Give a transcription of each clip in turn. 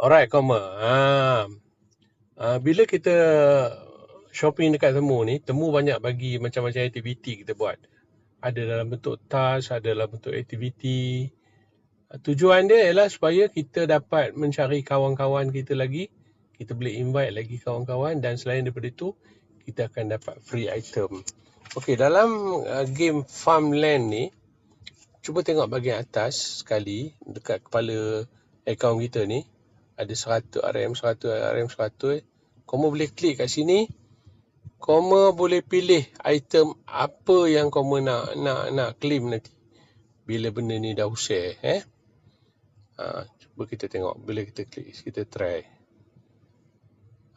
Alright, Koma. Bila kita shopping dekat Temu ni, Temu banyak bagi macam-macam aktiviti kita buat. Ada dalam bentuk task, ada dalam bentuk aktiviti. Tujuan dia ialah supaya kita dapat mencari kawan-kawan kita lagi. Kita boleh invite lagi kawan-kawan dan selain daripada itu, kita akan dapat free item. Okey, dalam game Farmland ni, cuba tengok bahagian atas sekali dekat kepala akaun kita ni. Ada 100 RM100 RM100. Kamu boleh klik kat sini. Kamu boleh pilih item apa yang kamu nak claim nanti bila benda ni dah share. Cuba kita tengok. Bila kita klik, kita try.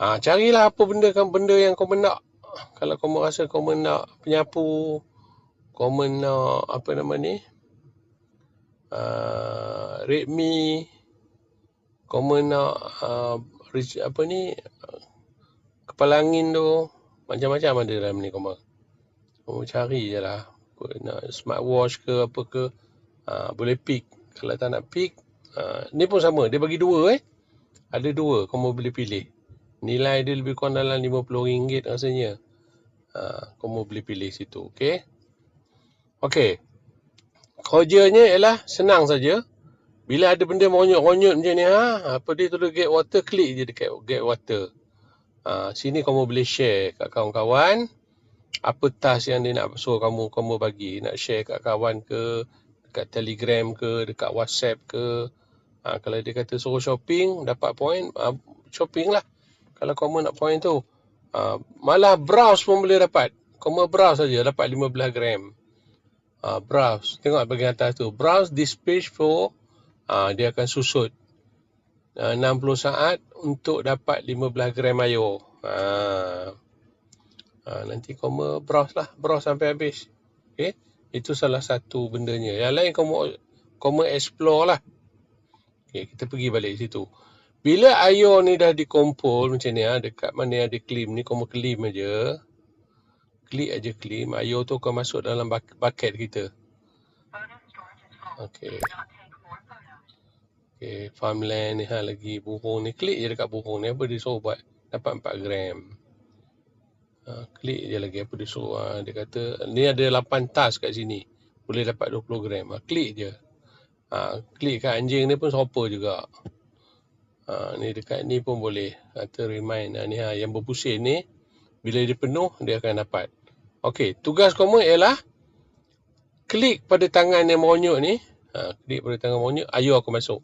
Carilah apa benda yang kamu nak. Kalau kamu rasa kamu nak penyapu, kamu nak apa nama ni, Redmi, kamu nak apa ni, kepala angin tu, macam-macam ada dalam ni. Kamu cari je lah. Nak smartwatch ke apa ke, boleh pick. Kalau tak nak pick, ni pun sama, dia bagi dua. Ada dua, kamu boleh pilih. Nilai dia lebih kurang dalam RM50 rasanya. Kamu boleh pilih situ. Okey. Kerjanya ialah senang saja. Bila ada benda monyot-monyot macam ni, apa dia tulis get water, klik je dekat get water. Sini kamu boleh share kat kawan-kawan apa task yang dia nak suruh kamu bagi. Nak share kat kawan ke, dekat Telegram ke, dekat WhatsApp ke. Kalau dia kata suruh shopping, dapat point, shopping lah. Kalau kamu nak point tu. Malah browse pun boleh dapat. Kamu browse saja dapat 15 gram. Browse. Tengok bahagian atas tu. Browse this page for, dia akan susut 60 saat untuk dapat 15 gram air. Nanti kamu browse lah. Browse sampai habis. Itu salah satu bendanya. Yang lain kamu explore lah. Kita pergi balik situ. Bila air ni dah dikumpul macam ni, dekat mana yang ada claim ni, kamu claim aja. Klik aja claim. Air tu akan masuk dalam bucket kita. Okey, Farmland ni lagi burung ni. Klik je dekat burung ni. Apa dia suruh buat? Dapat 4 gram. Klik je lagi apa dia suruh. Dia kata ni ada 8 task kat sini. Boleh dapat 20 gram. Klik je. Klik kat anjing ni pun serupa juga. Ni dekat ni pun boleh. Kata remind. Ni yang berpusing ni. Bila dia penuh, dia akan dapat. Okey, tugas kamu ialah klik pada tangan yang monyot ni. Klik pada tangan monyot, air akan masuk.